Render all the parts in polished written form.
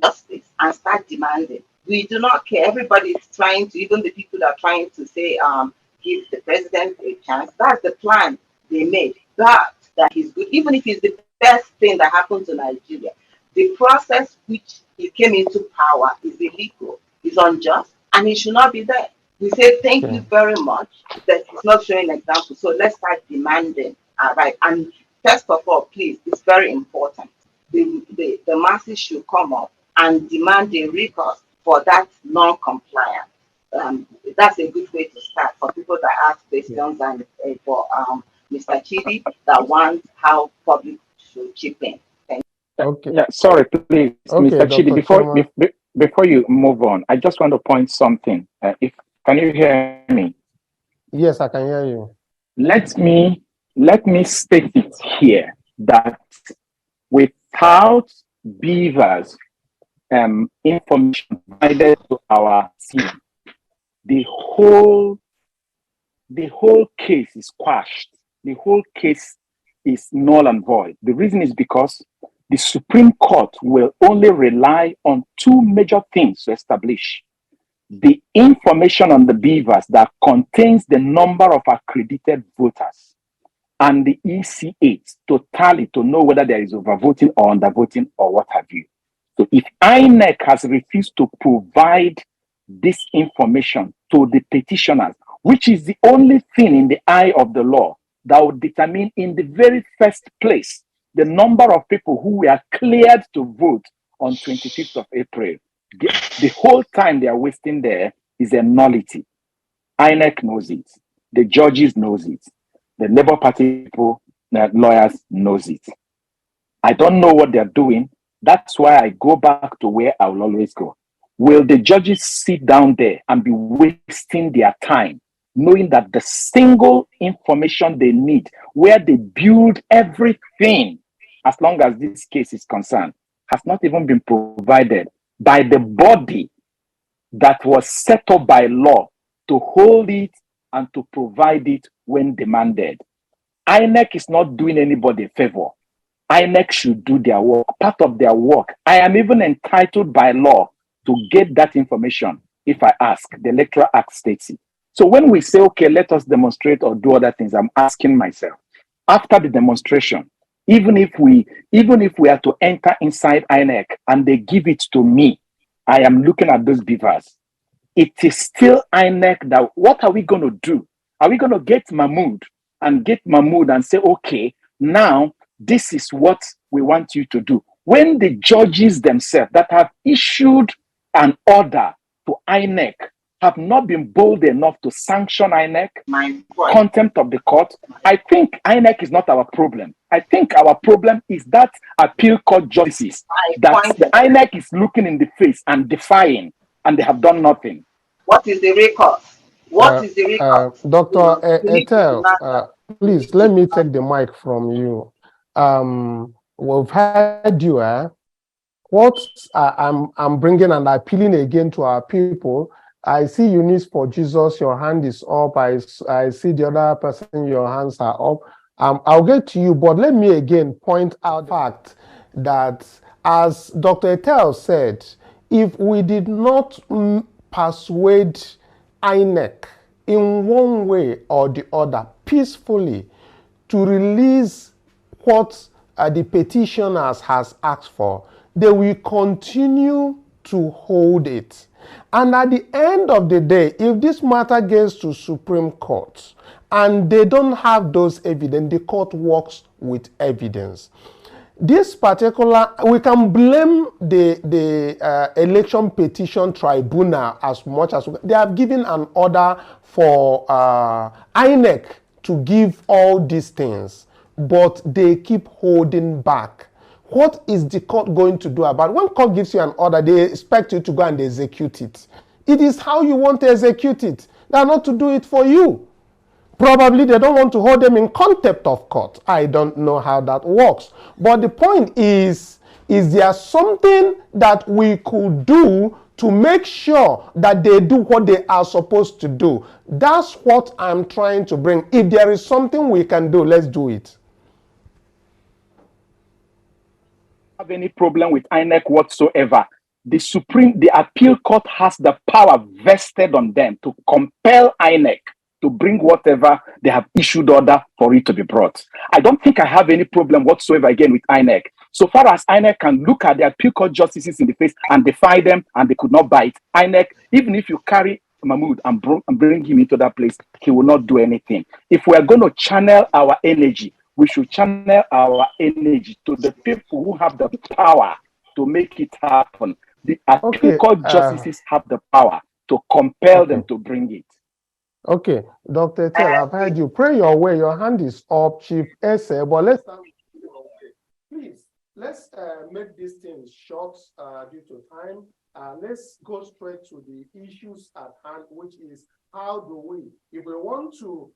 justice and start demanding. We do not care. Everybody is trying to, even the people that are trying to say, give the president a chance. That's the plan they made. That he's good, even if it's the best thing that happened to Nigeria. The process which he came into power is illegal, is unjust, and he should not be there. We say thank you very much that he's not showing example. So let's start demanding. All right. And first of all, please, it's very important. The masses should come up and demand a recourse for that non-compliance. That's a good way to start for people that ask questions and for Mr. Chidi that wants how public should chip in. Okay. Yeah, sorry, please, Okay, Mr. Chidi, Dr. before you move on, I just want to point something. Can you hear me? Yes, I can hear you. Let me state it here that without Beaver's information provided to our team, the whole case is quashed. The whole case is null and void. The reason is because the Supreme Court will only rely on two major things to establish the information on the Beavers that contains the number of accredited voters and the EC8 to tally to know whether there is overvoting or undervoting or what have you. So if INEC has refused to provide this information to the petitioners, which is the only thing in the eye of the law that would determine in the very first place the number of people who were cleared to vote on 25th of April, the whole time they are wasting there is a nullity. INEC knows it. The judges knows it. The Labour Party people, the lawyers knows it. I don't know what they're doing. That's why I go back to where I will always go. Will the judges sit down there and be wasting their time knowing that the single information they need, where they build everything, as long as this case is concerned, has not even been provided by the body that was set up by law to hold it and to provide it when demanded? INEC is not doing anybody a favor. INEC should do their work, part of their work. I am even entitled by law to get that information if I ask. The Electoral Act states it. So when we say, okay, let us demonstrate or do other things, I'm asking myself, after the demonstration, even if we are to enter inside INEC and they give it to me, I am looking at those beavers. It is still INEC that, what are we going to do? Are we going to get Mahmoud and say, okay, now this is what we want you to do? When the judges themselves that have issued an order to INEC have not been bold enough to sanction INEC, contempt of the court, I think INEC is not our problem. I think our problem is that appeal court justices that the INEC is looking in the face and defying, and they have done nothing. What is the recourse? What is the recourse? Dr. Etel, please let me take the mic from you. We've heard you. What I'm bringing and appealing again to our people. I see Eunice for Jesus, your hand is up. I see the other person, your hands are up. I'll get to you, but let me again point out the fact that, as Dr. Etel said, if we did not persuade INEC in one way or the other peacefully to release what the petitioners has asked for, they will continue to hold it. And at the end of the day, if this matter gets to Supreme Court and they don't have those evidence, the court works with evidence. This particular, we can blame the election petition tribunal as much as they have given an order for INEC to give all these things, but they keep holding back. What is the court going to do about it? When court gives you an order, they expect you to go and execute it. It is how you want to execute it. They are not to do it for you. Probably they don't want to hold them in contempt of court. I don't know how that works. But the point is there something that we could do to make sure that they do what they are supposed to do? That's what I'm trying to bring. If there is something we can do, let's do it. Have any problem with INEC whatsoever. the appeal court has the power vested on them to compel INEC to bring whatever they have issued order for it to be brought. I don't think I have any problem whatsoever again with INEC. So far as INEC can look at the appeal court justices in the face and defy them and they could not bite, INEC, even if you carry Mahmoud and bring him into that place, he will not do anything. If we are going to channel our energy, we should channel our energy to the people who have the power to make it happen. The appeal court justices have the power to compel them to bring it. Okay, Dr. Tel, I've heard you. Pray your way. Your hand is up, Chief Essay, but let's start with your way. Please, let's make these things short due to time. Let's go straight to the issues at hand, which is how do we, if we want to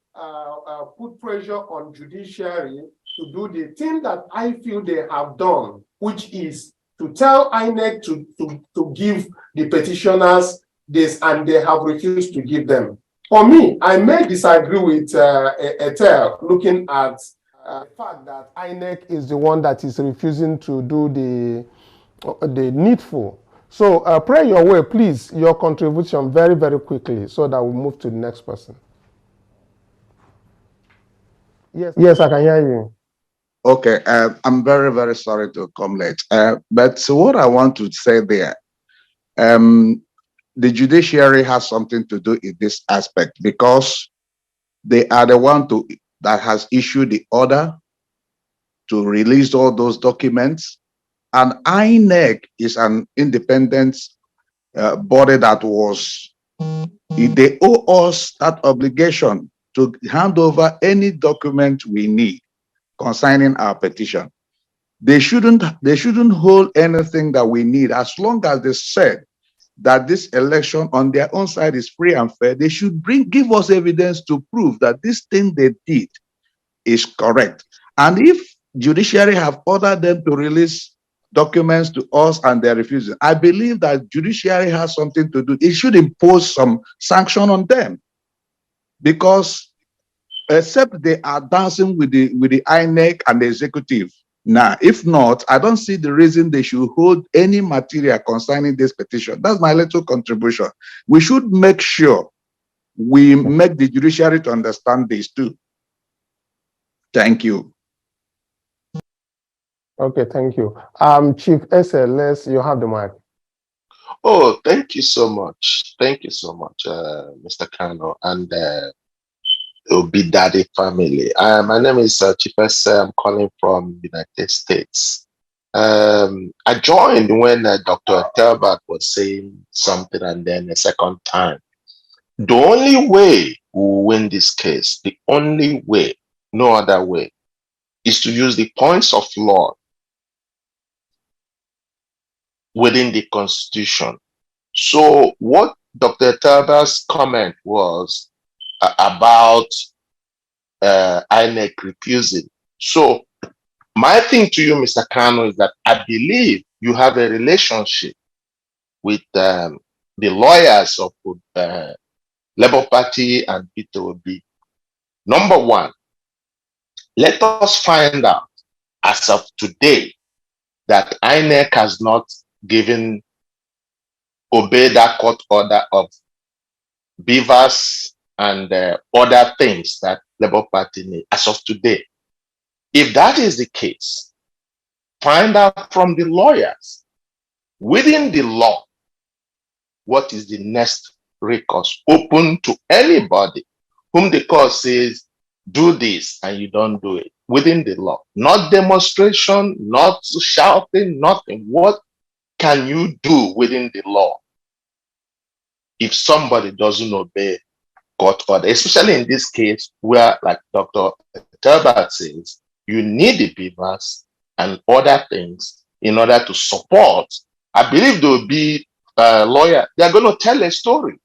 put pressure on judiciary to do the thing that I feel they have done, which is to tell INEC to give the petitioners this, and they have refused to give them. For me, I may disagree with Etel looking at the fact that INEC is the one that is refusing to do the needful. So pray your way, please, your contribution very, very quickly so that we move to the next person. Yes, I can hear you. Okay, I'm very, very sorry to come late. But what I want to say there, the judiciary has something to do in this aspect because they are the one that has issued the order to release all those documents. And INEC is an independent body that they owe us that obligation to hand over any document we need concerning our petition. They shouldn't hold anything that we need. As long as they said that this election on their own side is free and fair, they should give us evidence to prove that this thing they did is correct. And if judiciary have ordered them to release documents to us and they're refusing, I believe that judiciary has something to do. It should impose some sanction on them, because except they are dancing with the INEC and the executive. Now, if not, I don't see the reason they should hold any material concerning this petition. That's my little contribution. We should make sure we make the judiciary to understand this too. Thank you. Okay, thank you. Chief SLS, you have the mic. Oh, thank you so much. Thank you so much, Mr. Kanu and Obi Daddy family. My name is Chief S. I'm calling from the United States. I joined when Dr. Telbert was saying something, and then a second time. The only way we win this case, the only way, no other way, is to use the points of law within the Constitution. So what Dr. Telbert's comment was about INEC refusing. So my thing to you, Mr. Kanu, is that I believe you have a relationship with the lawyers of Labour Party and P2B. Number one, let us find out as of today that INEC has not obeyed that court order of beavers and other things that Labour Party need as of today. If that is the case, find out from the lawyers within the law what is the next recourse open to anybody whom the court says do this and you don't do it within the law. Not demonstration, not shouting, nothing. What can you do within the law if somebody doesn't obey court order, especially in this case where, like Dr. Telbert says, you need the beavers and other things in order to support? I believe there will be a lawyer. They are going to tell a story,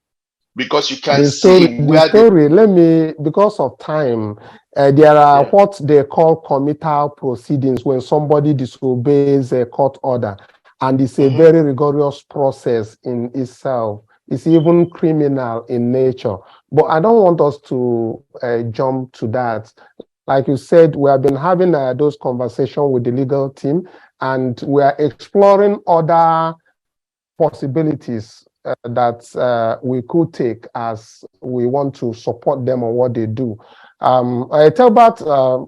because you can see where the story. Let me, because of time, there are what they call committal proceedings when somebody disobeys a court order, and it's a very rigorous process in itself. It's even criminal in nature. But I don't want us to jump to that. Like you said, we have been having those conversations with the legal team, and we are exploring other possibilities that we could take as we want to support them on what they do. Telbert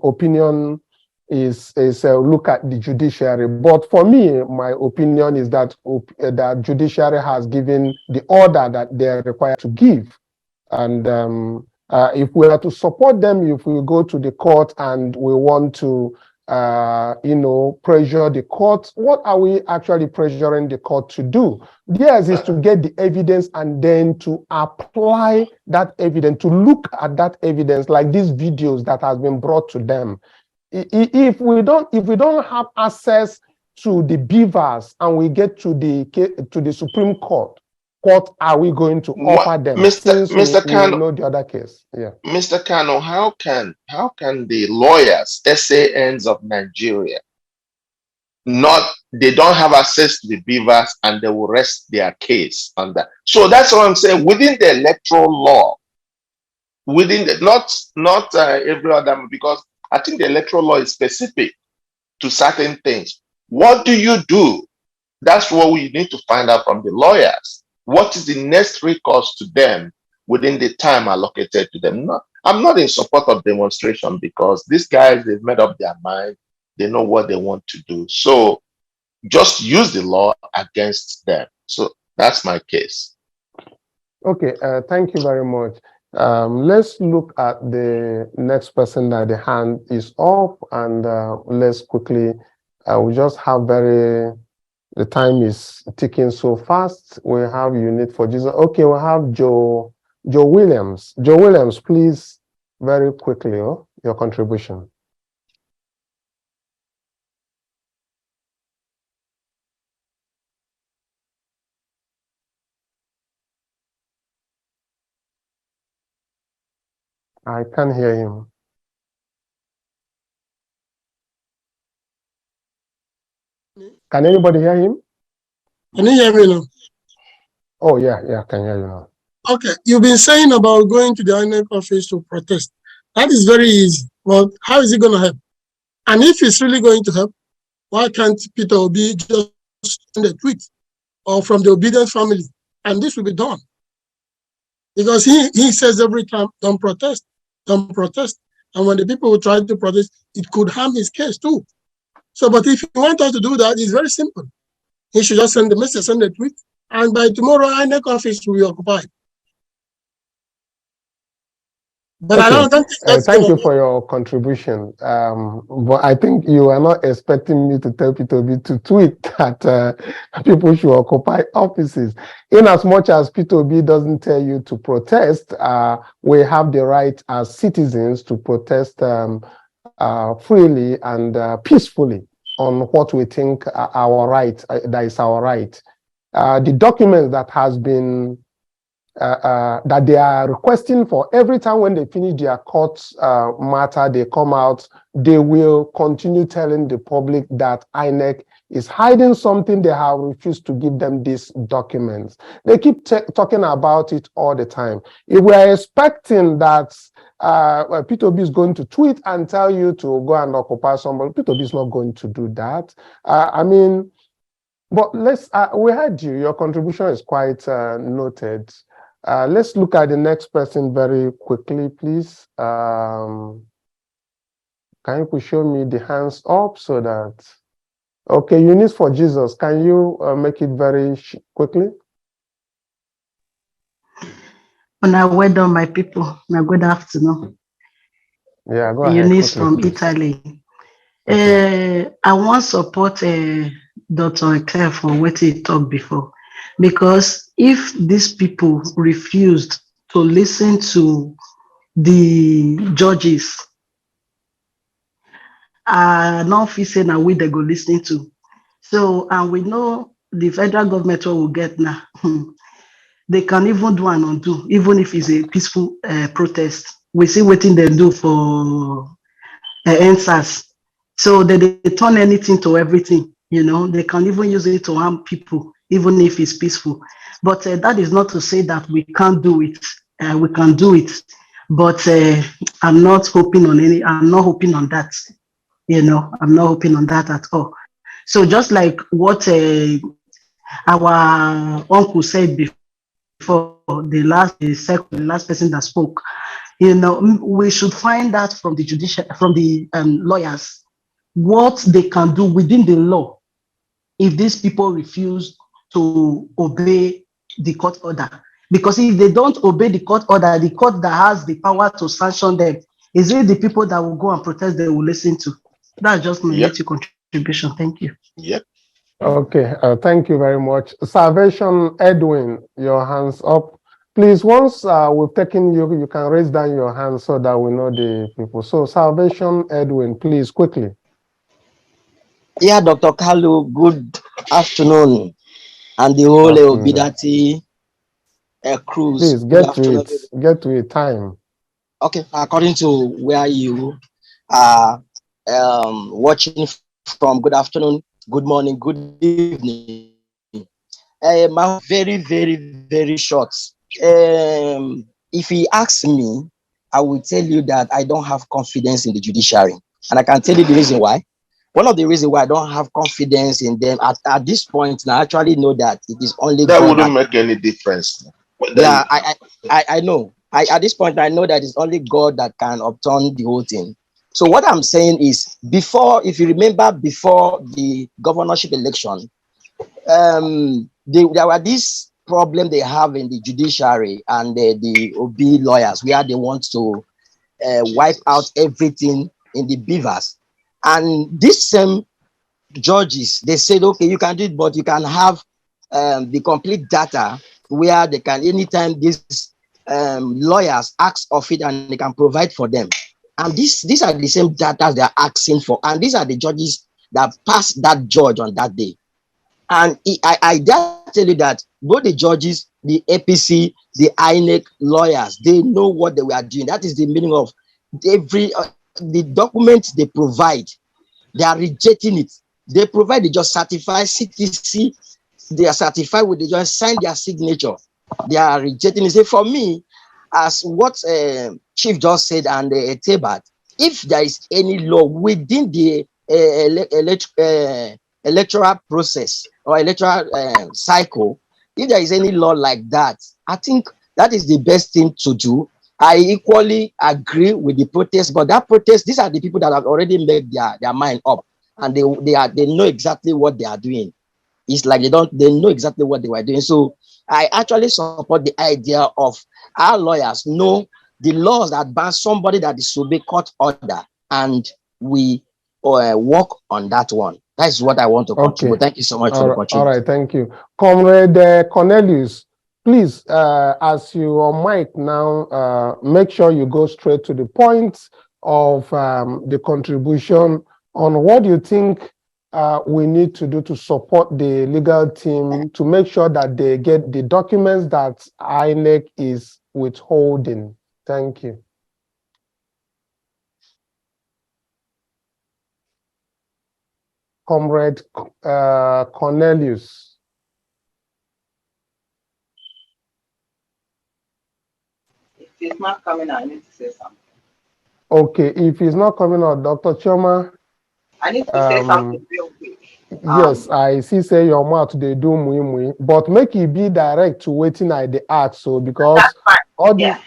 opinion is look at the judiciary, but for me, my opinion is that that judiciary has given the order that they're required to give, and if we are to support them, if we go to the court and we want to pressure the court, what are we actually pressuring the court to do? Theirs is to get the evidence and then to apply that evidence, to look at that evidence, like these videos that has been brought to them. If we don't have access to the beavers and we get to the Supreme Court, what are we going to offer them? Mr. Kanu, we know the other case. Yeah. Mr. Kanu, how can the lawyers, SANs of Nigeria, they don't have access to the beavers and they will rest their case on that? So that's what I'm saying. Within the electoral law, within the not every other, because I think the electoral law is specific to certain things. What do you do? That's what we need to find out from the lawyers. What is the next recourse to them within the time allocated to them? No, I'm not in support of demonstration because these guys, they've made up their mind. They know what they want to do. So just use the law against them. So that's my case. Okay, thank you very much. Let's look at the next person that the hand is up, and let's quickly, we just have the time is ticking so fast. We have Unit for Jesus. Okay, we have Joe Williams. Joe Williams, please, very quickly, your contribution. I can't hear him. Can anybody hear him? Can you hear me now? Oh, yeah, I can hear you now. Okay, you've been saying about going to the INEC office to protest. That is very easy, but how is it going to help? And if it's really going to help, why can't Peter Obi just send a tweet or from the Obedient family, and this will be done? Because he says every time, don't protest. And when the people will try to protest, it could harm his case too. So, but if you want us to do that, it's very simple. He should just send the message, send a tweet, and by tomorrow, INEC office will be occupied. But okay. I don't think that's thank you for your contribution. But I think you are not expecting me to tell Peter Obi to tweet that people should occupy offices. In as much as Peter Obi doesn't tell you to protest, we have the right as citizens to protest freely and peacefully on what we think our right, that is our right. The document that has been that they are requesting for every time when they finish their court matter, they come out, they will continue telling the public that INEC is hiding something. They have refused to give them these documents. They keep talking about it all the time. If we are expecting that Peter Obi is going to tweet and tell you to go and occupy somebody, Peter Obi is not going to do that. I mean, but we heard you. Your contribution is quite noted. Let's look at the next person very quickly, please. Can you show me the hands up so that... Okay, Unit for Jesus, can you make it very quickly? Well done, my people. Good afternoon. Yeah, go ahead. Eunice from Italy. Okay. I want to support Dr. Claire for what he talked before. Because if these people refused to listen to the judges, not facing a way they go listening to. So, and we know the federal government will get now. They can even do and undo, even if it's a peaceful protest. We see what they do for answers. So they turn anything to everything, you know. They can even use it to harm people, even if it's peaceful. But that is not to say that we can't do it. We can do it. But I'm not hoping on that. You know, I'm not hoping on that at all. So just like what our uncle said before, the last person that spoke, you know, we should find out from the lawyers what they can do within the law if these people refuse to obey the court order. Because if they don't obey the court order, the court that has the power to sanction them, is it the people that will go and protest they will listen to? That's just my little contribution. Thank you. Yep. Okay, thank you very much. Salvation Edwin, your hands up. Please, once we've taken you, you can raise down your hand so that we know the people. So Salvation Edwin, please, quickly. Yeah, Dr. Kalu, good afternoon. And the whole Obidati cruise. Please, get to it, time. Okay, according to where you are watching from, good afternoon, good morning, good evening. My very, very, very short. If he asks me, I will tell you that I don't have confidence in the judiciary. And I can tell you the reason why. One of the reasons why I don't have confidence in them at this point, I actually know that it is only that God wouldn't make any difference. Yeah, I know. At this point, I know that it's only God that can upturn the whole thing. So what I'm saying is, before, if you remember, before the governorship election, there were this problem they have in the judiciary and the OB lawyers, where they want to wipe out everything in the beavers. And these same judges, they said, okay, you can do it, but you can have the complete data where they can, anytime these lawyers ask of it, and they can provide for them. And these are the same data they're asking for. And these are the judges that passed that judge on that day. And I dare tell you that both the judges, the APC, the INEC lawyers, they know what they were doing. That is the meaning of the documents they provide. They are rejecting it. They provide, they just certify CTC. They are certified with, they just sign their signature. They are rejecting it. Say, for me, as what Chief just said and Tebat, if there is any law within the electoral process or electoral cycle, if there is any law like that, I think that is the best thing to do. I equally agree with the protest, but that protest, these are the people that have already made their mind up, and they know exactly what they are doing. It's like they know exactly what they were doing. So I actually support the idea of our lawyers know the laws that ban somebody that disobey court order, and we work on that one. That's what I want to contribute. Thank you so much for the opportunity. All right, thank you. Comrade Cornelius, please, as you are mic now, make sure you go straight to the point of the contribution on what you think we need to do to support the legal team to make sure that they get the documents that INEC is withholding. Thank you. Comrade Cornelius. If he's not coming out, I need to say something. Okay, if he's not coming out, Dr. Choma. I need to say something real quick. Yes, I see say your mouth they do mui, but make it be direct to waiting at the act. So because all the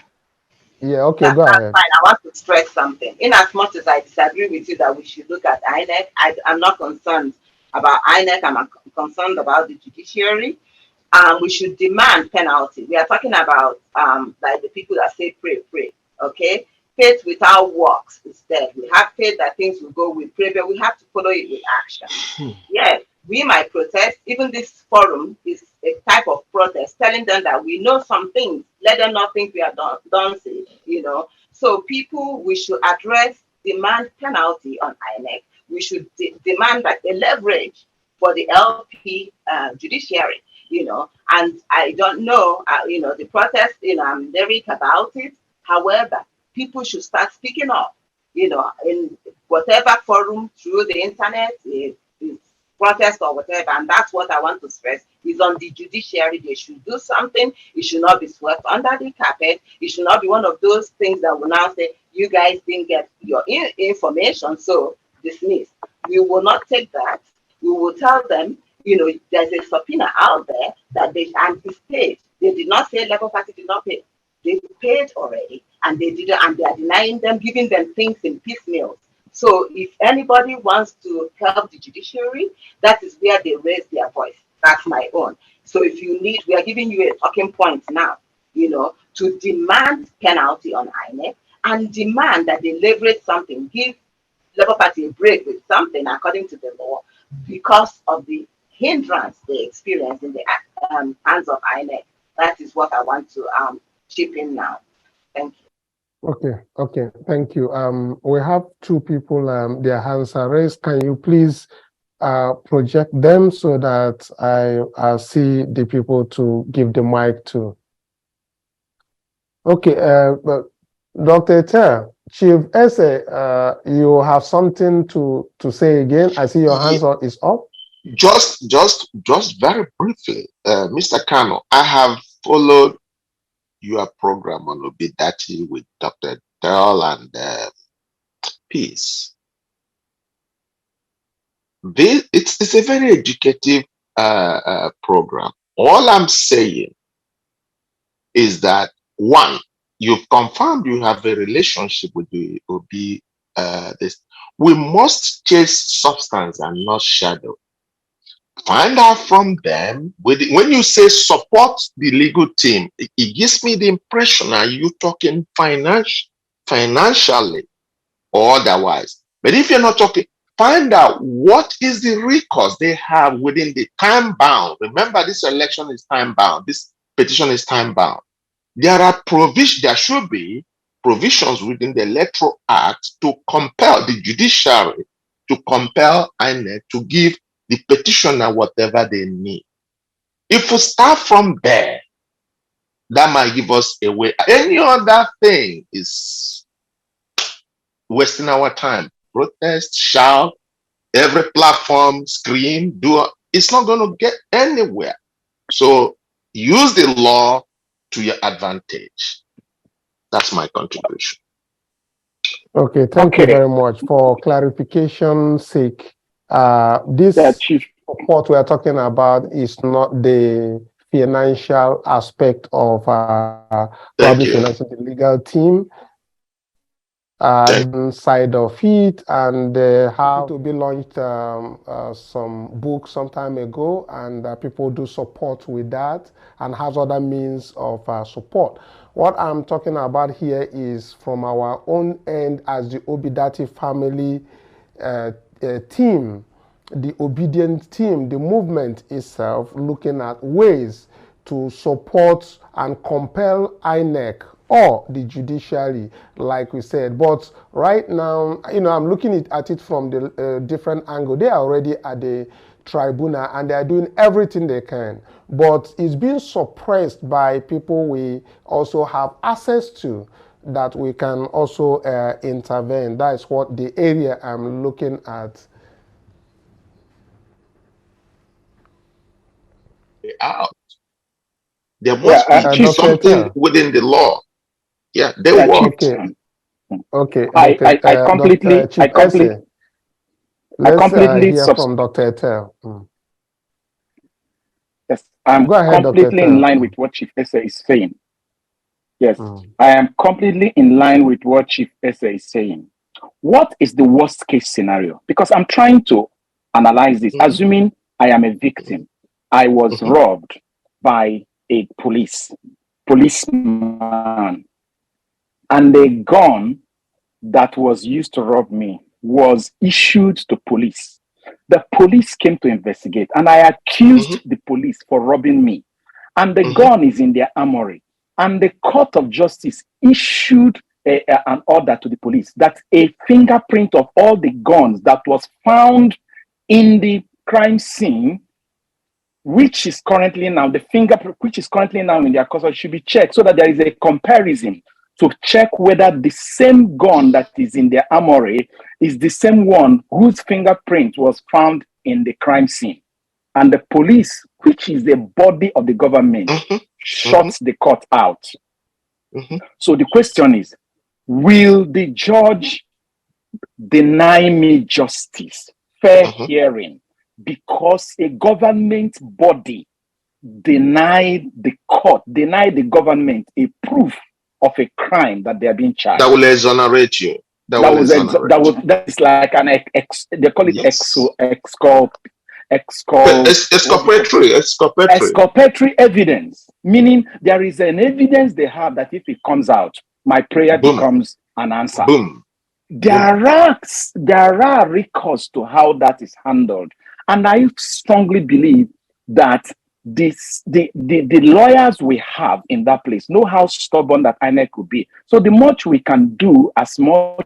okay, go ahead. Fine. I want to stress something. In as much as I disagree with you that we should look at INEC, I'm not concerned about INEC. I'm concerned about the judiciary. We should demand penalty. We are talking about like the people that say pray. Okay, faith without works is dead. We have faith that things will go with prayer, but we have to follow it with action. Yes, we might protest. Even this forum is a type of protest, telling them that we know some things. Let them not think we are done, you know. So people, we should address, demand penalty on INEC. We should demand that a leverage for the LP judiciary, you know. And I don't know, you know, the protest, you know, I'm lyric about it. However, people should start speaking up, you know, in whatever forum, through the internet, protest or whatever. And that's what I want to stress is on the judiciary. They should do something. It should not be swept under the carpet. It should not be one of those things that will now say, you guys didn't get your information, so dismiss. We will not take that. We will tell them there's a subpoena out there that they anticipate. They did not say Labour Party did not pay. They paid already, and they didn't, and they are denying them, giving them things in piecemeal. So if anybody wants to help the judiciary, that is where they raise their voice. That's my own. So if you need, we are giving you a talking point now, to demand penalty on INEC and demand that they leverage something, give Labour Party a break with something according to the law because of the hindrance they experience in the hands of INEC. That is what I want to chip in now. Thank you. Okay, thank you. We have two people, their hands are raised. Can you please project them so that I see the people to give the mic to? Okay, but Dr. Ter, Chief Esse, you have something to say again. I see your hands is up. Just very briefly, Mr. Kanu, I have followed your program on Obidati with Dr. Terrell and Peace. It's a very educative program. All I'm saying is that, one, you've confirmed you have a relationship with the OB. We must chase substance and not shadow. Find out from them. When you say support the legal team, it gives me the impression, are you talking financially or otherwise? But if you're not talking, find out what is the recourse they have within the time bound. Remember, this election is time bound. This petition is time bound. There should be provisions within the Electoral Act to compel the judiciary, to compel INEC to give the petitioner whatever they need. If we start from there, that might give us a way. Any other thing is wasting our time. Protest, shout, every platform, scream, it's not going to get anywhere. So use the law to your advantage. That's my contribution. Okay, thank you very much. For clarification's sake, this support we are talking about is not the financial aspect of probably financial the legal team side of it, and how to be launched some books some time ago, and people do support with that and has other means of support. What I'm talking about here is from our own end as the Obidati family team, the obedient team, the movement itself, looking at ways to support and compel INEC or the judiciary, like we said. But right now, I'm looking at it from the different angle. They are already at the tribunal and they are doing everything they can. But it's being suppressed by people we also have access to, that we can also intervene. That is what the area I'm looking at. Out. There must be something within the law. Yeah, they work. Okay. I completely hear from Dr. Etel. Yes, I'm completely in line with what Chief Esse is saying. Yes, I am completely in line with what Chief Esse is saying. What is the worst case scenario? Because I'm trying to analyze this, assuming I am a victim. I was robbed by a policeman, and the gun that was used to rob me was issued to police. The police came to investigate, and I accused the police for robbing me. And the gun is in their armory. And the Court of Justice issued an order to the police that a fingerprint of all the guns that was found in the crime scene, which is currently now, the fingerprint which is currently now in their custody, should be checked so that there is a comparison to check whether the same gun that is in their armory is the same one whose fingerprint was found in the crime scene. And the police, which is the body of the government, shuts the court out. So the question is, will the judge deny me justice, fair hearing, because a government body denied the government a proof of a crime that they are being charged. That will exonerate you. That is like an they call it exculpatory evidence, meaning there is an evidence they have that if it comes out, my prayer becomes an answer. Boom. There are recourse to how that is handled, and I strongly believe that the lawyers we have in that place know how stubborn that INEC could be. So the much we can do, as much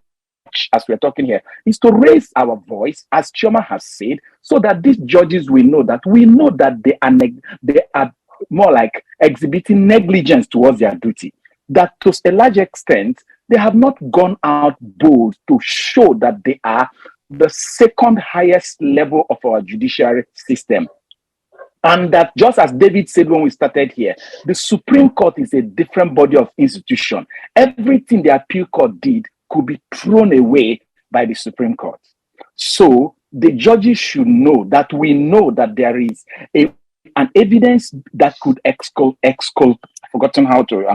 as we're talking here, is to raise our voice, as Chioma has said, so that these judges will know that they are more like exhibiting negligence towards their duty. That to a large extent, they have not gone out bold to show that they are the second highest level of our judiciary system. And that, just as David said when we started here, the Supreme Court is a different body of institution. Everything the appeal court did could be thrown away by the Supreme Court. So the judges should know that we know that there is an evidence that could I'm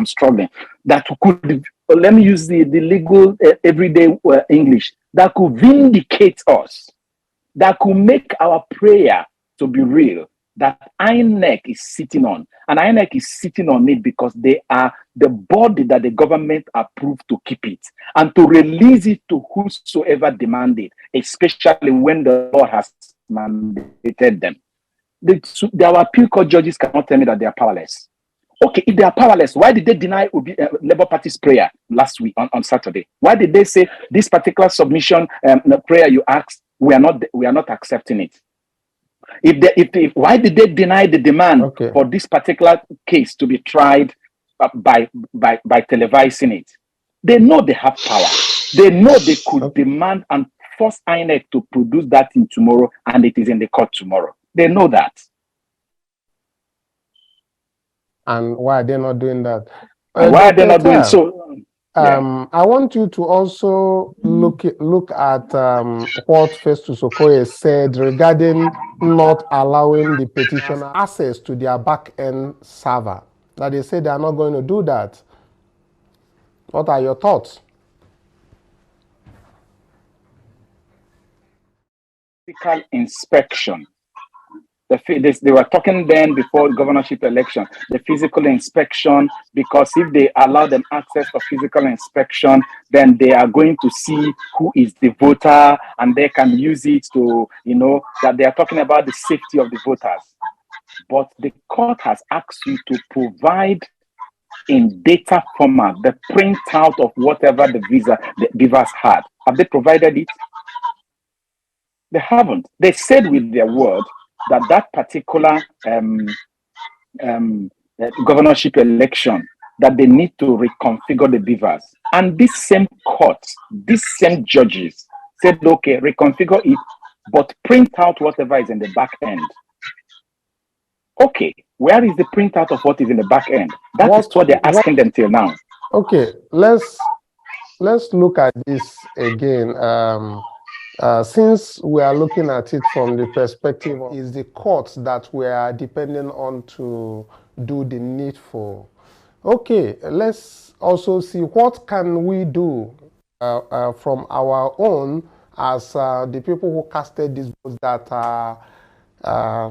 struggling, that could, let me use the legal everyday English, that could vindicate us, that could make our prayer to be real, that INEC is sitting on. And INEC is sitting on it because they are the body that the government approved to keep it and to release it to whosoever demanded, especially when the law has mandated them. Our appeal court judges cannot tell me that they are powerless. Okay, if they are powerless, why did they deny Labour Party's prayer last week on Saturday? Why did they say this particular submission, the prayer you asked, we are not accepting it? Why did they deny the demand for this particular case to be tried by televising it? They know they have power. They know they could demand and force INEC to produce that thing tomorrow, and it is in the court tomorrow. They know that. And why are they not doing that? Why are they not doing so? I want you to also look at what Festus Okoye said regarding not allowing the petitioner access to their back-end server. That they say they are not going to do that. What are your thoughts? Physical inspection. They were talking then before the governorship election, the physical inspection, because if they allow them access to physical inspection, then they are going to see who is the voter, and they can use it to, that they are talking about the safety of the voters. But the court has asked you to provide in data format the printout of whatever the beavers had. Have they provided it? They haven't. They said with their word that particular governorship election, that they need to reconfigure the beavers. And this same court, these same judges said, okay, reconfigure it, but print out whatever is in the back end. Okay, where is the printout of what is in the back end? That's what they're asking them till now. Okay, let's look at this again. Since we are looking at it from the perspective of is the courts that we are depending on to do the needful. Okay, let's also see what can we do from our own as the people who casted these votes that are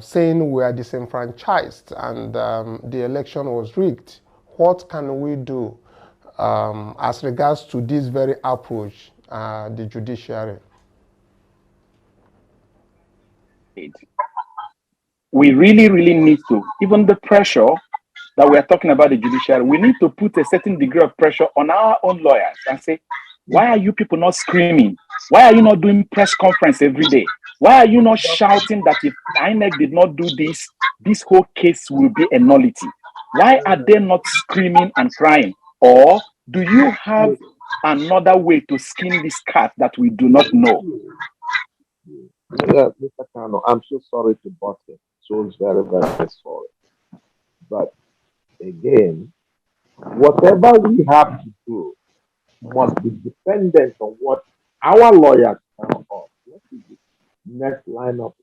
saying we are disenfranchised and the election was rigged. What can we do as regards to this very approach, the judiciary? We really, really need to, even the pressure that we are talking about the judiciary, we need to put a certain degree of pressure on our own lawyers and say, why are you people not screaming? Why are you not doing press conference every day? Why are you not shouting that if INEC did not do this, this whole case will be a nullity? Why are they not screaming and crying? Or do you have another way to skin this cat that we do not know? Yeah, Mr. Kanu, I'm so sorry to bust it. So very, very sorry. But again, whatever we have to do must be dependent on what our lawyers tell us. What is the next line of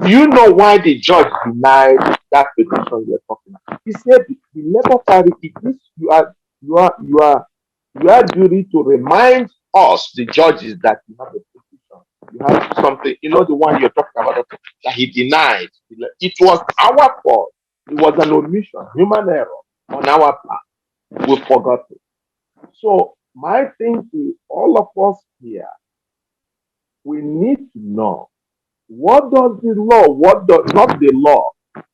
You know why the judge denied that petition you're talking about? He said the Labour Party, it is you are duty to remind us, the judges, that you have a petition. You have something, the one you're talking about that he denied. It was our fault. It was an omission, human error on our part. We forgot it. So my thing to all of us here, we need to know, what does the law, not the law,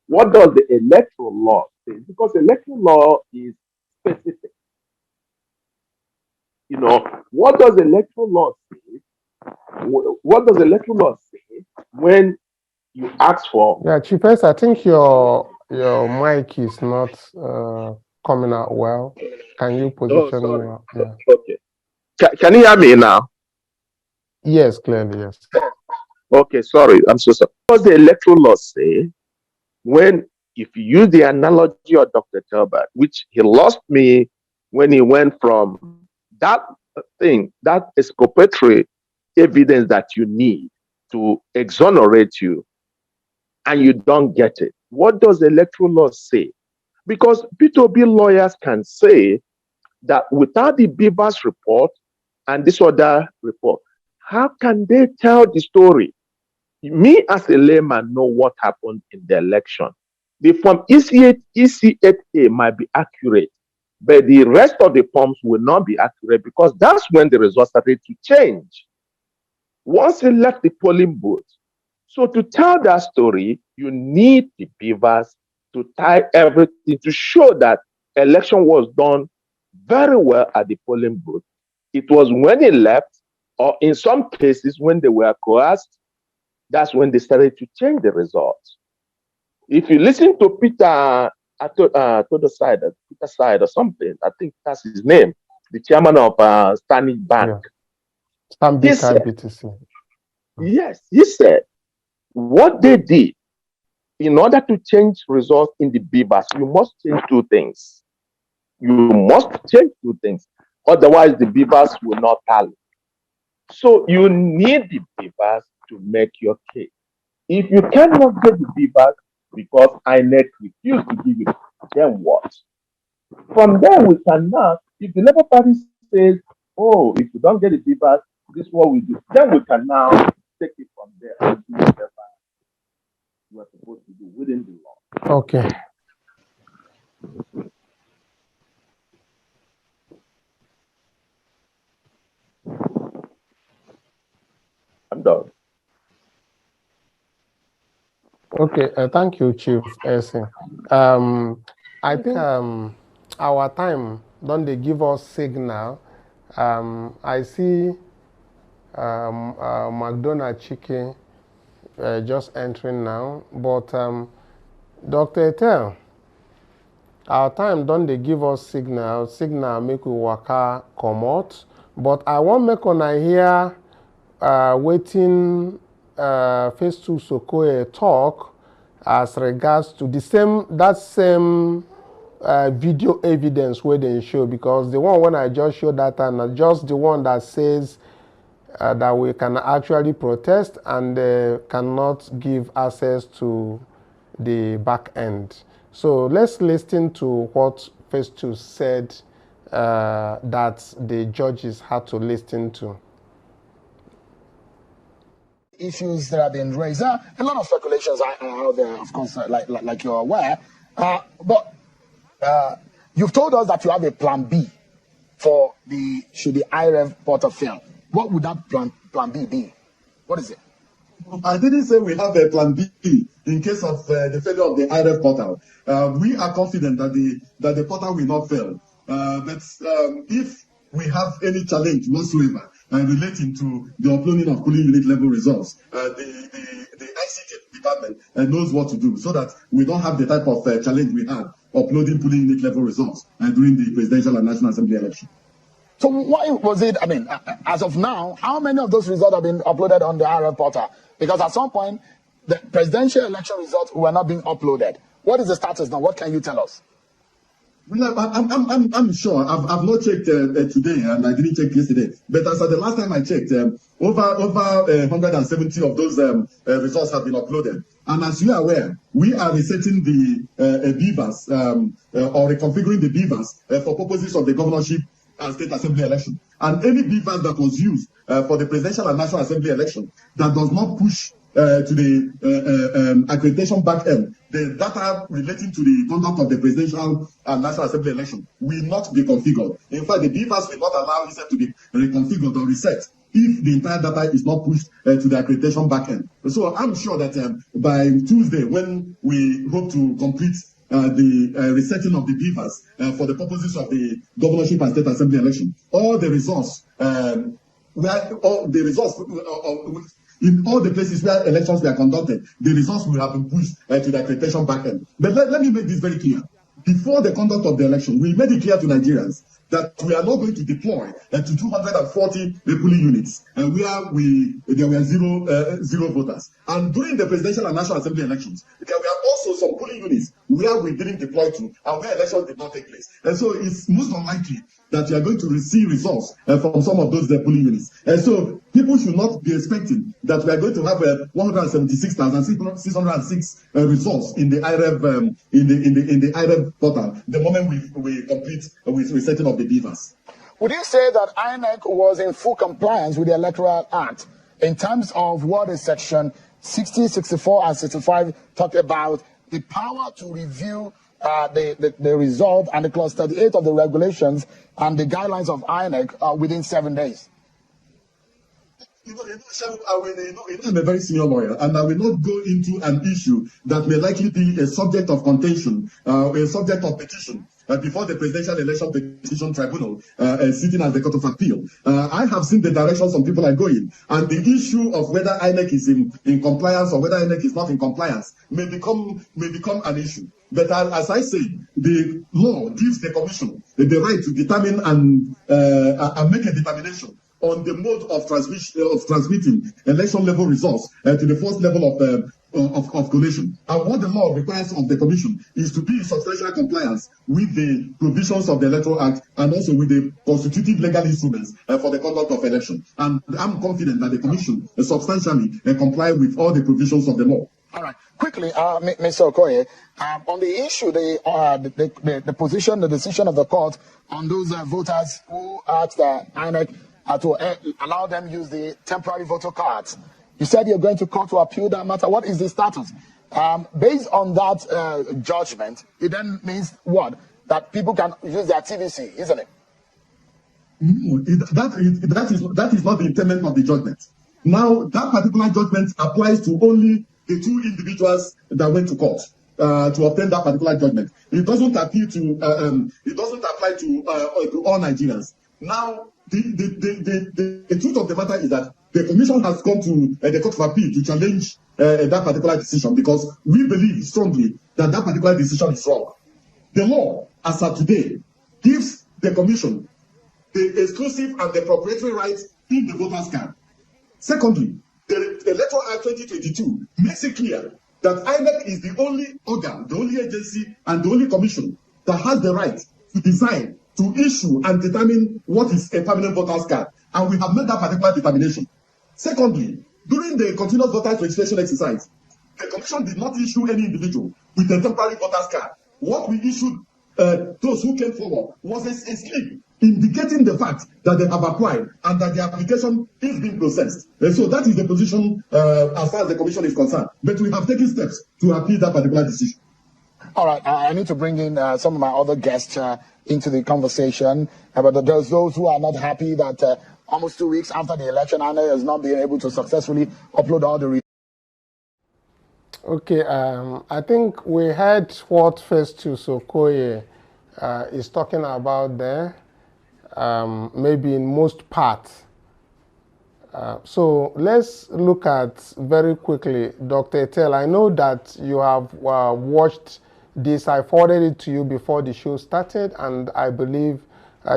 what does the electoral law say? Because electoral law is specific. What does electoral law say? What does electoral law say when you ask for? Yeah, Chief S, I think your mic is not coming out well. Can you position your? Yeah. Okay. Can you hear me now? Yes, clearly, yes. Okay, sorry, I'm so sorry. What does the electoral law say when, if you use the analogy of Dr. Talbot, which he lost me when he went from that thing, that exculpatory evidence that you need to exonerate you, and you don't get it. What does the electoral law say? Because P2B lawyers can say that without the Beavers report and this other report, how can they tell the story? Me as a layman know what happened in the election. The form EC8A might be accurate, but the rest of the forms will not be accurate, because that's when the results started to change. Once you left the polling booth. So to tell that story, you need the Beavers to tie everything to show that election was done very well at the polling booth. It was when they left, or in some cases when they were coerced, that's when they started to change the results. If you listen to Peter Side or something, I think that's his name, the chairman of Stanbic Bank. Yeah. Stanbic IBTC. Yes, he said what they did, in order to change results in the Beavers, you must change two things. You must change two things. Otherwise, the Beavers will not tally. So you need the Beavers to make your case. If you cannot get the Beavers because INEC refused to give it, then what? From there, we can now, if the Labour Party says, oh, if you don't get the Beavers, this is what we do, then we can now take it from there and do whatever we're supposed to do within the law. Okay. I'm done. Okay, thank you, Chief Essing. I think our time, don't they give us signal? I see McDonald Chicken just entering now, but Dr. Etel, our time, don't they give us signal make we waka comot, but I want make una hear waiting Festus Okoye talk as regards to that same video evidence where they show, because the one when I just showed that time, just the one that says that we can actually protest and cannot give access to the back end. So let's listen to what Festus said that the judges had to listen to. Issues that have been raised. A lot of speculations are out there, of course, like you're aware. But you've told us that you have a plan B for should the IREV portal fail. What would that plan B be? What is it? I didn't say we have a plan B in case of the failure of the IREV portal. We are confident that the portal will not fail. But if we have any challenge whatsoever relating to the uploading of polling unit level results, the ICT department knows what to do, so that we don't have the type of challenge we had uploading polling unit level results during the presidential and national assembly election. So why was it, I mean, as of now, how many of those results have been uploaded on the IREV portal? Because at some point, the presidential election results were not being uploaded. What is the status now? What can you tell us? Well, I'm sure. I've not checked today, and I didn't check yesterday. But as at the last time I checked, over 170 of those results have been uploaded. And as you are aware, we are resetting the beavers or reconfiguring the beavers for purposes of the governorship and state assembly election. And any beavers that was used for the presidential and national assembly election that does not push to the accreditation back end, the data relating to the conduct of the presidential and national assembly election will not be configured. In fact, the beavers will not allow itself to be reconfigured or reset if the entire data is not pushed to the accreditation back end. So I'm sure that by Tuesday, when we hope to complete the resetting of the beavers for the purposes of the governorship and state assembly election, all the results, in all the places where elections were conducted, the results will have been pushed to the accreditation backend. But let me make this very clear. Before the conduct of the election, we made it clear to Nigerians that we are not going to deploy to 240 polling units where there were zero voters. And during the presidential and national assembly elections, there were also some polling units where we didn't deploy to and where elections did not take place. And so it's most unlikely that you are going to receive results from some of those polling units. And so people should not be expecting that we are going to have 176,606 results in the IREV in the IREV portal the moment we complete with resetting of the beavers. Would you say that INEC was in full compliance with the Electoral Act in terms of what is Section 60, 64, and 65 talk about, the power to review the result, and the clause 38 of the regulations and the guidelines of INEC within 7 days? I'm a very senior lawyer, and I will not go into an issue that may likely be a subject of contention, a subject of petition before the Presidential Election Petition Tribunal, sitting as the Court of Appeal. I have seen the direction some people are going, and the issue of whether INEC is in compliance or whether INEC is not in compliance may become an issue. But as I say, the law gives the Commission the right to determine and make a determination on the mode of transmitting election level results to the first level of collation. And what the law requires of the Commission is to be in substantial compliance with the provisions of the Electoral Act and also with the constituted legal instruments for the conduct of election. And I'm confident that the Commission substantially comply with all the provisions of the law. All right. Quickly, Mr. Okoye, on the issue, the position, the decision of the court on those voters who asked INEC to allow them use the temporary voter cards. You said you're going to court to appeal that matter. What is the status? Based on that judgment, it then means what? That people can use their TVC, isn't it? No, that is not the intent of the judgment. Now, that particular judgment applies to only the two individuals that went to court to obtain that particular judgment. It doesn't appeal to. It doesn't apply to all Nigerians. Now, the truth of the matter is that the Commission has come to the Court of Appeal to challenge that particular decision because we believe strongly that that particular decision is wrong. The law, as of today, gives the Commission the exclusive and the proprietary right in the voter's card. Secondly, the Electoral Act 2022 makes it clear that INEC is the only organ, the only agency, and the only commission that has the right to decide, to issue and determine what is a permanent voter's card. And we have made that particular determination. Secondly, during the continuous voters registration exercise, the Commission did not issue any individual with a temporary voter's card. What we issued those who came forward was a slip indicating the fact that they have applied and that the application is being processed. And so that is the position as far as the Commission is concerned. But we have taken steps to appeal that particular decision. All right, I need to bring in some of my other guests into the conversation. But there's those who are not happy that almost 2 weeks after the election, INEC has not been able to successfully upload all the. Okay, I think we heard what Festus Okoye is talking about there, maybe in most parts. So let's look at very quickly, Dr. Etel. I know that you have watched this. I forwarded it to you before the show started, and I believe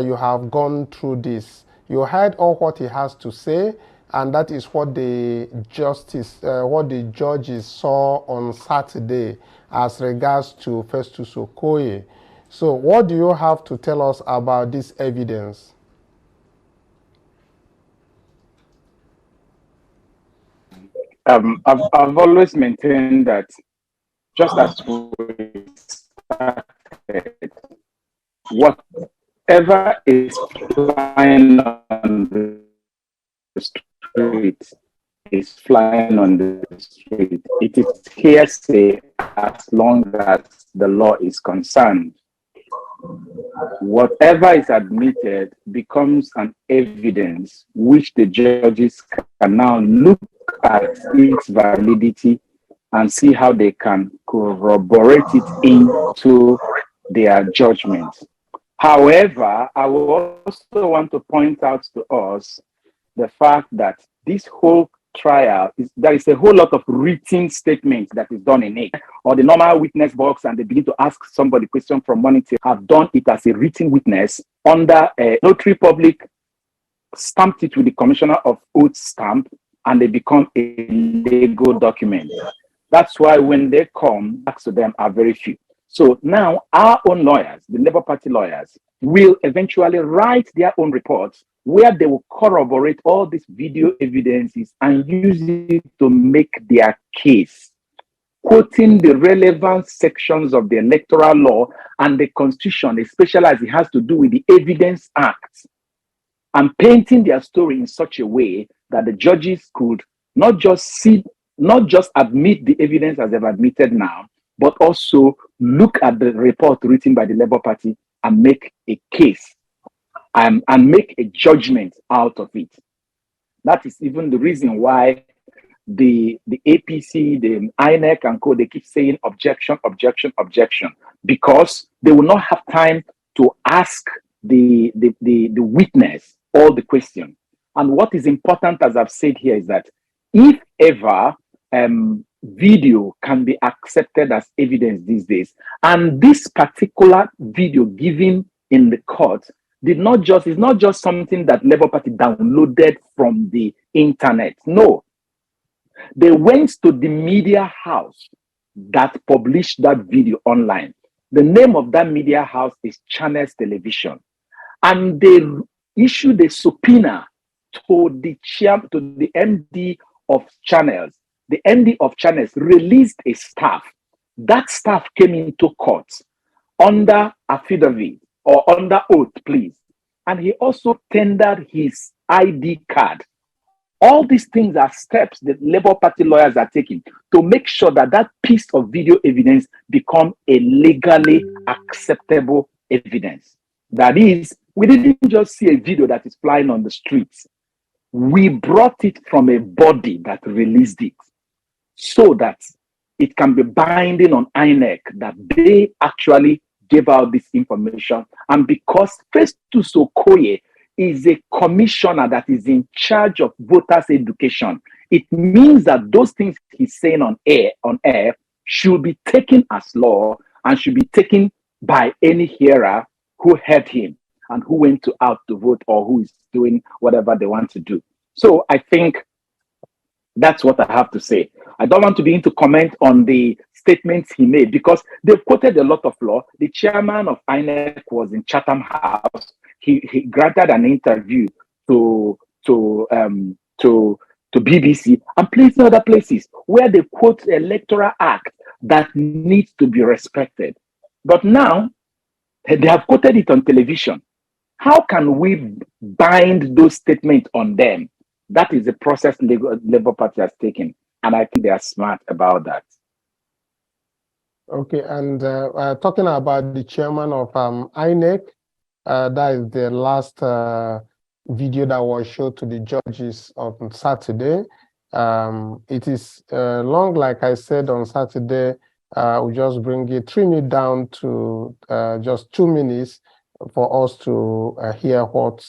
you have gone through this. You heard all what he has to say, and that is what the judges saw on Saturday as regards to Festus Okoye. So what do you have to tell us about this evidence? I've always maintained that just as we started, whatever is flying on the street is flying on the street. It is hearsay as long as the law is concerned. Whatever is admitted becomes an evidence which the judges can now look at its validity and see how they can corroborate it into their judgment. However, I will also want to point out to us the fact that this whole trial there is a whole lot of written statements that is done in it, or the normal witness box, and they begin to ask somebody question from morning till have done it as a written witness under a notary public, stamped it with the Commissioner of Oath stamp, and they become a legal document. That's why when they come, acts to them are very few. So now our own lawyers, the Labour Party lawyers, will eventually write their own reports where they will corroborate all these video evidences and use it to make their case, quoting the relevant sections of the electoral law and the constitution, especially as it has to do with the Evidence Act, and painting their story in such a way that the judges could not just admit the evidence as they've admitted now, but also look at the report written by the Labour Party and make a case and make a judgment out of it. That is even the reason why the APC, the INEC and co, they keep saying objection, objection, objection, because they will not have time to ask the witness all the question. And what is important, as I've said here, is that if ever video can be accepted as evidence these days, and this particular video given in the court is not just something that Labour Party downloaded from the internet. No, they went to the media house that published that video online. The name of that media house is Channels Television, and they issued a subpoena to the MD of Channels. The MD of Channels released a staff. That staff came into court under affidavit or under oath, please. And he also tendered his ID card. All these things are steps that Labour Party lawyers are taking to make sure that that piece of video evidence become a legally acceptable evidence. That is, we didn't just see a video that is flying on the streets. We brought it from a body that released it so that it can be binding on INEC that they actually gave out this information. And because Festus Okoye is a commissioner that is in charge of voters' education, it means that those things he's saying on air should be taken as law and should be taken by any hearer who heard him and who went out to vote or who is doing whatever they want to do. So I think that's what I have to say. I don't want to begin to comment on the statements he made because they've quoted a lot of law. The chairman of INEC was in Chatham House. He granted an interview to BBC and places other places where they quote the Electoral Act that needs to be respected. But now they have quoted it on television. How can we bind those statements on them? That is the process Labour Party has taken, and I think they are smart about that. Okay, and talking about the chairman of INEC, that is the last video that was shown to the judges on Saturday. It is long, like I said on Saturday, we just trim it down to just 2 minutes for us to hear what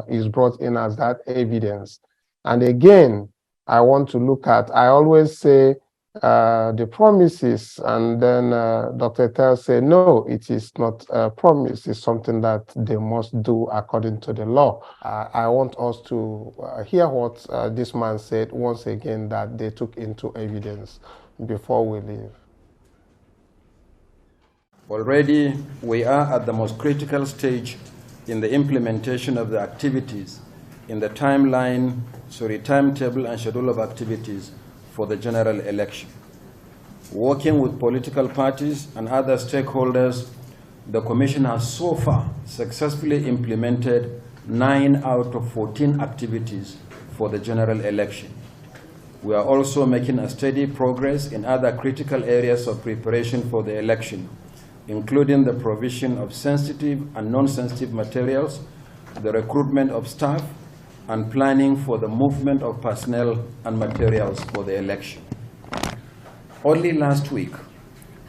is brought in as that evidence. And again, I want to look at, I always say the promises, and then Dr. Tel said, no, it is not a promise. It's something that they must do according to the law. I want us to hear what this man said once again that they took into evidence before we leave. Already, we are at the most critical stage in the implementation of the activities in the timetable and schedule of activities for the general election. Working with political parties and other stakeholders, the Commission has so far successfully implemented 9 out of 14 activities for the general election. We are also making a steady progress in other critical areas of preparation for the election, including the provision of sensitive and non-sensitive materials, the recruitment of staff, and planning for the movement of personnel and materials for the election. Only last week,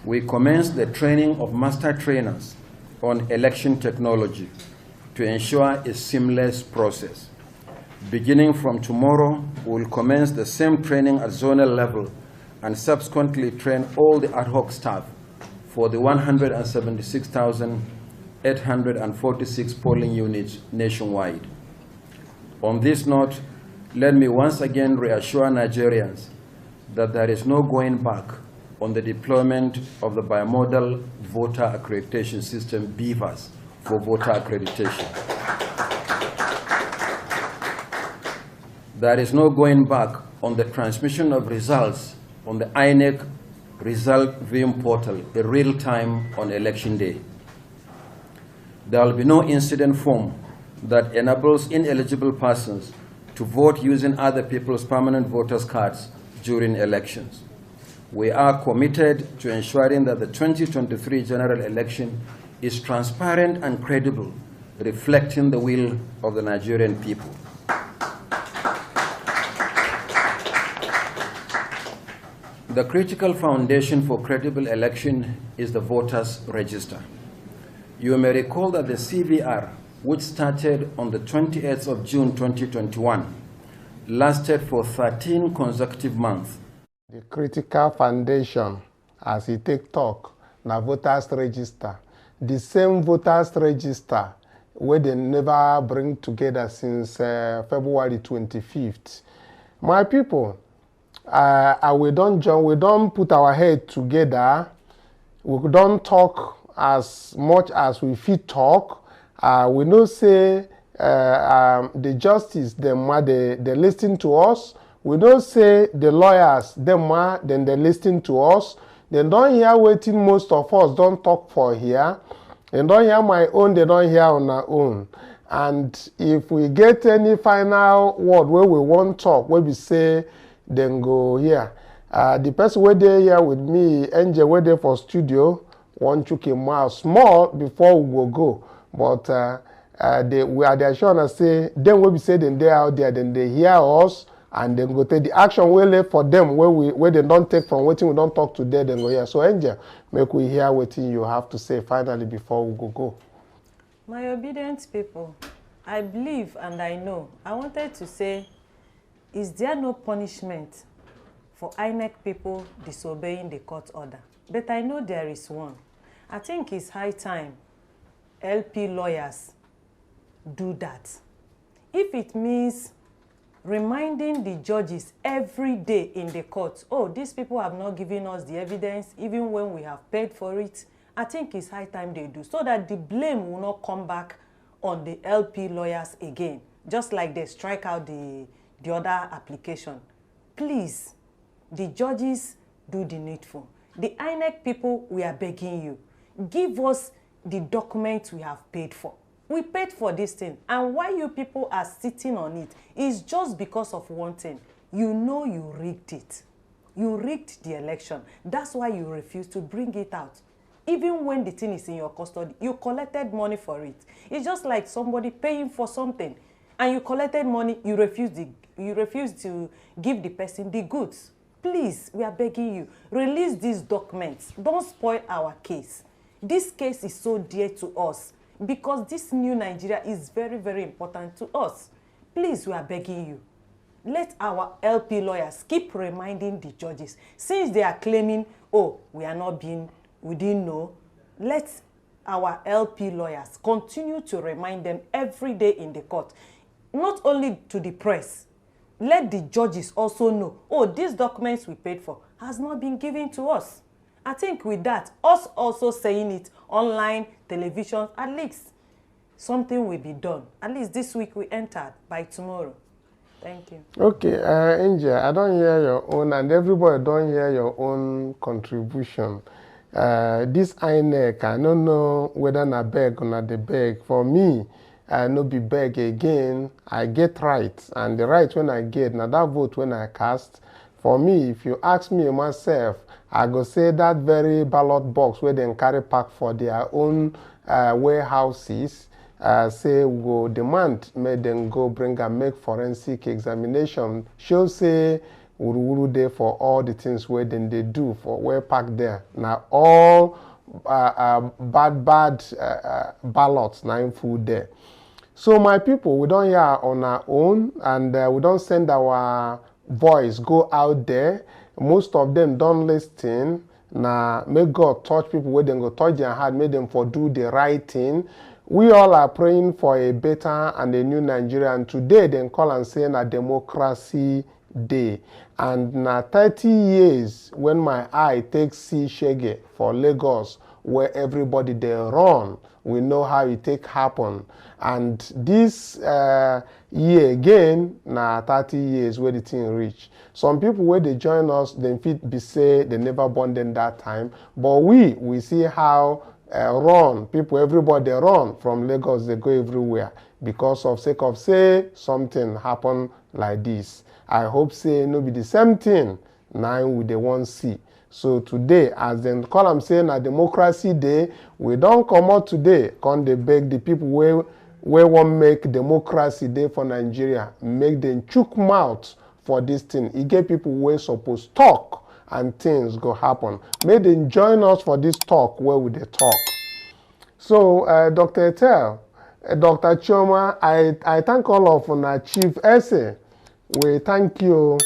we commenced the training of master trainers on election technology to ensure a seamless process. Beginning from tomorrow, we will commence the same training at zonal level and subsequently train all the ad hoc staff for the 176,846 polling units nationwide. On this note, let me once again reassure Nigerians that there is no going back on the deployment of the bimodal voter accreditation system, BVAS, for voter accreditation. There is no going back on the transmission of results on the INEC result viewing portal in real time on election day. There will be no incident form that enables ineligible persons to vote using other people's permanent voters' cards during elections. We are committed to ensuring that the 2023 general election is transparent and credible, reflecting the will of the Nigerian people. The critical foundation for credible election is the voters' register. You may recall that the CVR, which started on the 28th of June 2021, lasted for 13 consecutive months. The critical foundation, as he take talk, na voters register. The same voters register where they never bring together since February 25th. My people, we don't put our head together. We don't talk as much as we fit talk. We know say the justice, they listen to us. We don't say the lawyers, then they listen to us. They don't hear waiting most of us don't talk for here. They don't hear my own, they don't hear on our own. And if we get any final word where we want talk, where we say, then go here. The person where they here with me, Angel, where they for studio, want to keep more small before we will go. But we are the assurance say, then when we say then they out there, then they hear us and then go take the action we left for them where they don't take from waiting, we don't talk to them, then go here. So Angel, make we hear what you have to say finally before we go. My obedient people, I believe and I know. I wanted to say, is there no punishment for INEC people disobeying the court order? But I know there is one. I think it's high time LP lawyers do that. If it means reminding the judges every day in the court, oh, these people have not given us the evidence even when we have paid for it, I think it's high time they do, so that the blame will not come back on the LP lawyers again, just like they strike out the other application. Please, the judges do the needful. The INEC people, we are begging you, give us the documents we have paid for. We paid for this thing, and why you people are sitting on it is just because of one thing. You know you rigged it. You rigged the election. That's why you refuse to bring it out. Even when the thing is in your custody, you collected money for it. It's just like somebody paying for something, and you collected money, you refuse to give the person the goods. Please, we are begging you, release these documents. Don't spoil our case. This case is so dear to us because this new Nigeria is very, very important to us. Please, we are begging you. Let our LP lawyers keep reminding the judges. Since they are claiming, oh, we didn't know, let our LP lawyers continue to remind them every day in the court. Not only to the press, let the judges also know, oh, these documents we paid for has not been given to us. I think with that, us also saying it online, television, at least something will be done. At least this week we entered, by tomorrow. Thank you. Okay, Angel, I don't hear your own, and everybody don't hear your own contribution. This INEC, I don't know whether na beg or not the beg. For me, I no be beg again. I get right, and the right when I get, now that vote when I cast. For me, if you ask me myself, I go say that very ballot box where they carry pack for their own warehouses. Say we go demand make them go bring and make forensic examination. Show say wuru there for all the things where then they do for where pack there. Now all bad ballots now in full there. So my people, we don't hear on our own, and we don't send our voice go out there. Most of them don't listen. Now may God touch people where they go touch their heart, make them for do the right thing. We all are praying for a better and a new Nigeria, and today they call and say a democracy day. And now 30 years when my eye takes see Shege for Lagos, where everybody they run, we know how it take happen. And this year again, now 30 years where the thing reach. Some people where they join us, they fit be say they never born them that time, but we see how run people, everybody run from Lagos, they go everywhere because of sake of say something happen like this. I hope say no be the same thing now we they won't see. So today, as they call them saying a democracy day, we don't come out today, come they beg the people where won't make democracy day for Nigeria, make them chook mouth for this thing. It get people where supposed talk and things go happen. May they join us for this talk where we they talk. So, Dr. Etel, Dr. Chioma, I thank all of our chief essay. We thank you.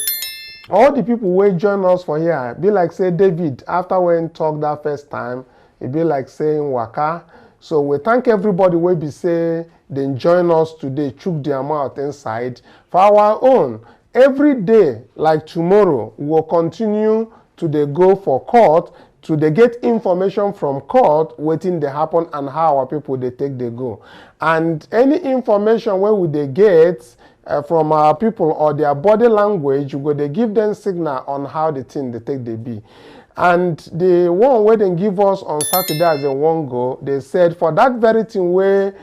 All the people who join us for here, be like say David, after when talk that first time, it be like saying Waka. So we thank everybody who be say they join us today, chook their mouth inside. For our own, every day, like tomorrow, we will continue to they go for court, to they get information from court, waiting they happen and how our people they take they go. And any information where would they get from our people or their body language, you go they give them signal on how the thing they take they be. And the one where they give us on Saturday as a one go, they said for that very thing where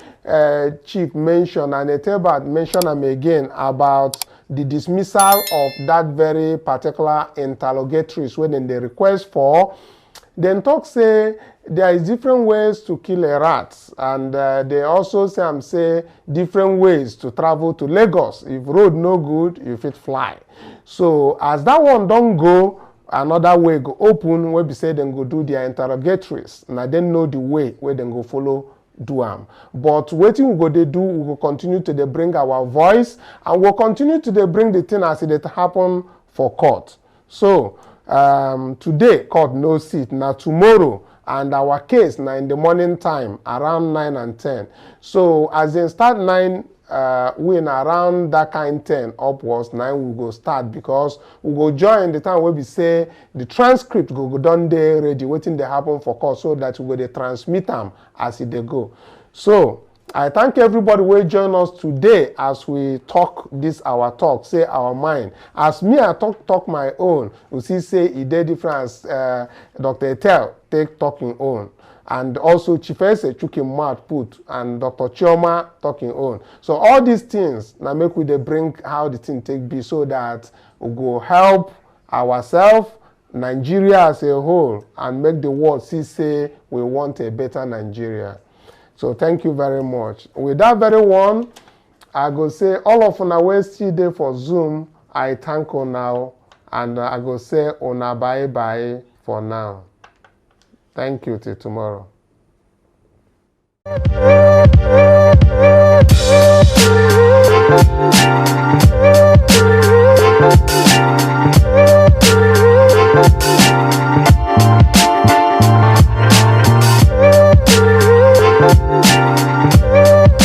Chief mentioned and Etebert mentioned them again about the dismissal of that very particular interrogatories when they request for, then talk say there is different ways to kill a rat, and they also say different ways to travel to Lagos. If road no good, you fit fly. So as that one don't go, another way go open where we say them go do their interrogatories. Now they know the way where they go follow do am. But waiting we go they do, we will continue to they bring our voice, and we'll continue to they bring the thing as it happen for court. So today court no seat. Now tomorrow and our case now in the morning time around 9 and 10. So as they start 9, we in around that kind 10 upwards, 9 we go start, because we go join the time where we say the transcript go done there ready, waiting they happen for court, so that we go they transmit them as they go. So I thank everybody who join us today as we talk this our talk, say our mind. As me I talk my own, we see say it dey different as Dr. Etel take talking own. And also Chief Ese chuking mouth put, and Dr. Chioma talking own. So all these things now make we they bring how the thing take be, so that we go help ourselves, Nigeria as a whole, and make the world see say we want a better Nigeria. So thank you very much. With that very one, I go say all of una wey still dey for Zoom, I thank you now, and I go say una bye bye for now. Thank you till tomorrow.